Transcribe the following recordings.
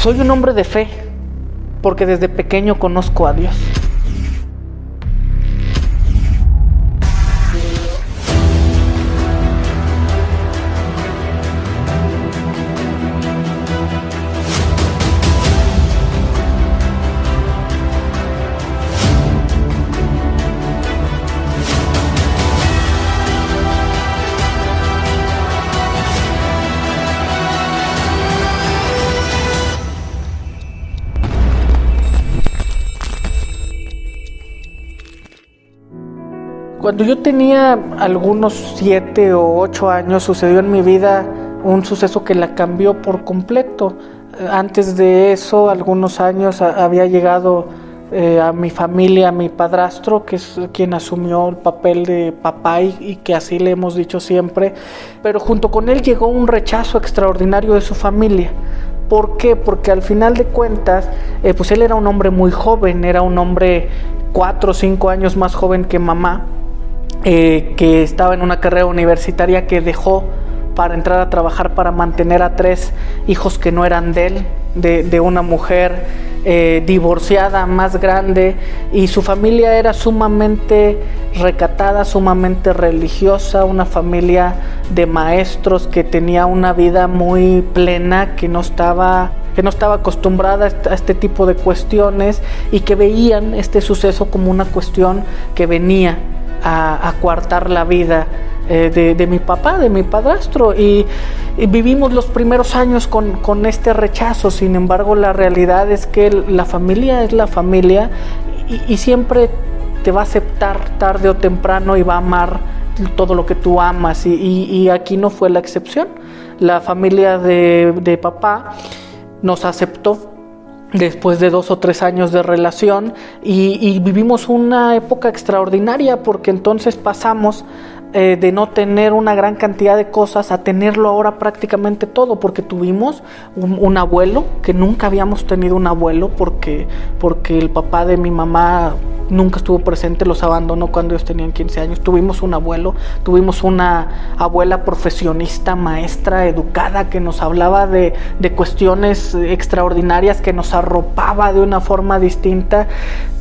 Soy un hombre de fe, porque desde pequeño conozco a Dios. Cuando yo tenía algunos 7 o 8 años, sucedió en mi vida un suceso que la cambió por completo. Antes de eso, algunos años, había llegado a mi familia, mi padrastro, que es quien asumió el papel de papá y que así le hemos dicho siempre. Pero junto con él llegó un rechazo extraordinario de su familia. ¿Por qué? Porque al final de cuentas, pues él era un hombre muy joven, era un hombre 4 o 5 años más joven que mamá. Que estaba en una carrera universitaria que dejó para entrar a trabajar para mantener a 3 hijos que no eran de él, de una mujer divorciada más grande, y su familia era sumamente recatada, sumamente religiosa, una familia de maestros que tenía una vida muy plena, que no estaba acostumbrada a este tipo de cuestiones, y que veían este suceso como una cuestión que venía a coartar la vida de mi papá, de mi padrastro, y vivimos los primeros años con este rechazo. Sin embargo, la realidad es que la familia es la familia y siempre te va a aceptar tarde o temprano y va a amar todo lo que tú amas, y aquí no fue la excepción. La familia de papá nos aceptó después de 2 o 3 años de relación, y vivimos una época extraordinaria, porque entonces pasamos de no tener una gran cantidad de cosas a tenerlo ahora prácticamente todo, porque tuvimos un abuelo, que nunca habíamos tenido un abuelo, porque el papá de mi mamá nunca estuvo presente, los abandonó cuando ellos tenían 15 años. Tuvimos un abuelo, tuvimos una abuela profesionista, maestra, educada, que nos hablaba de cuestiones extraordinarias, que nos arropaba de una forma distinta.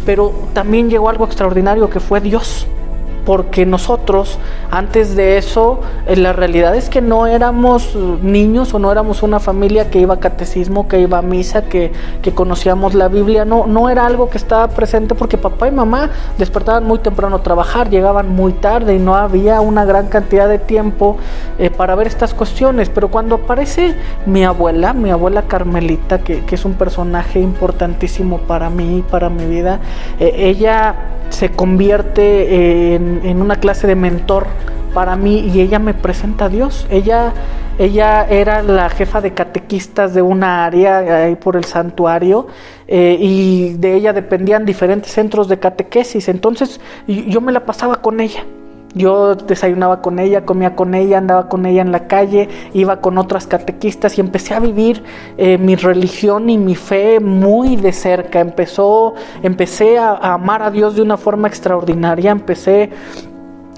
Pero también llegó algo extraordinario, que fue Dios. Porque nosotros, antes de eso, la realidad es que no éramos niños, o no éramos una familia que iba a catecismo, que iba a misa, que conocíamos la Biblia. No era algo que estaba presente, porque papá y mamá despertaban muy temprano a trabajar, llegaban muy tarde, y no había una gran cantidad de tiempo para ver estas cuestiones. Pero cuando aparece mi abuela Carmelita, que es un personaje importantísimo para mí, para mi vida, ella se convierte en una clase de mentor para mí, y ella me presenta a Dios. Ella era la jefa de catequistas de una área ahí por el santuario, y de ella dependían diferentes centros de catequesis. Entonces yo me la pasaba con ella. Yo desayunaba con ella, comía con ella, andaba con ella en la calle, iba con otras catequistas, y empecé a vivir mi religión y mi fe muy de cerca. Empecé a amar a Dios de una forma extraordinaria. Empecé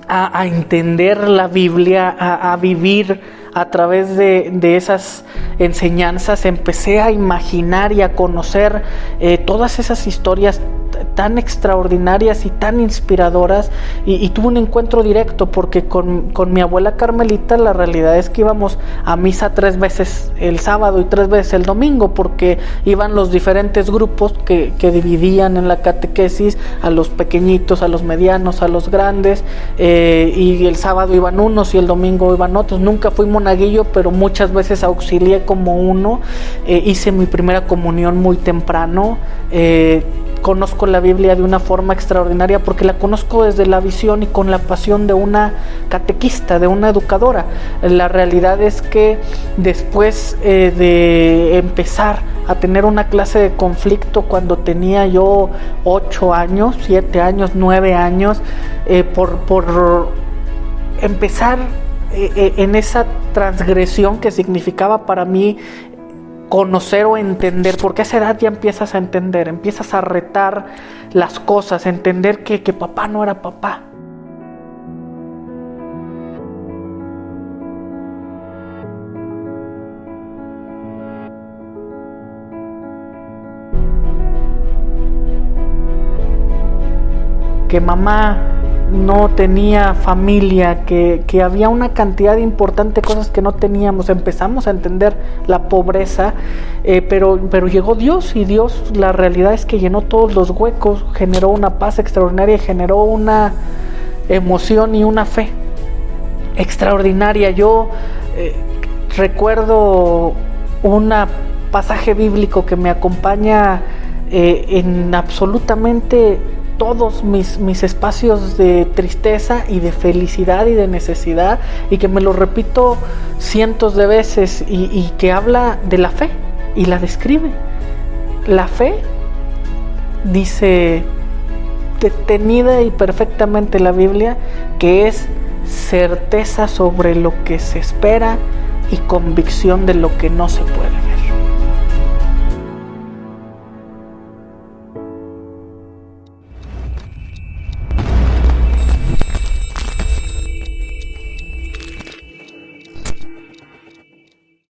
a entender la Biblia, a vivir a través de esas enseñanzas. Empecé a imaginar y a conocer todas esas historias tan extraordinarias y tan inspiradoras, y tuve un encuentro directo, porque con mi abuela Carmelita la realidad es que íbamos a misa 3 veces el sábado y 3 veces el domingo, porque iban los diferentes grupos que dividían en la catequesis, a los pequeñitos, a los medianos, a los grandes, y el sábado iban unos y el domingo iban otros. Nunca fui monaguillo, pero muchas veces auxilié como uno. Hice mi primera comunión muy temprano. Conozco la Biblia de una forma extraordinaria, porque la conozco desde la visión y con la pasión de una catequista, de una educadora. La realidad es que después de empezar a tener una clase de conflicto cuando tenía yo 8 años, 7 años, 9 años, por empezar en esa transgresión que significaba para mí conocer o entender, porque a esa edad ya empiezas a entender, empiezas a retar las cosas, a entender que papá no era papá. que mamá no tenía familia, que había una cantidad importante de cosas que no teníamos. Empezamos a entender la pobreza, pero llegó Dios, y Dios, la realidad es que llenó todos los huecos, generó una paz extraordinaria, generó una emoción y una fe extraordinaria. Yo recuerdo un pasaje bíblico que me acompaña en absolutamente todos mis espacios de tristeza y de felicidad y de necesidad, y que me lo repito cientos de veces, y que habla de la fe y la describe. La fe, dice detenida y perfectamente la Biblia, que es certeza sobre lo que se espera y convicción de lo que no se puede ver.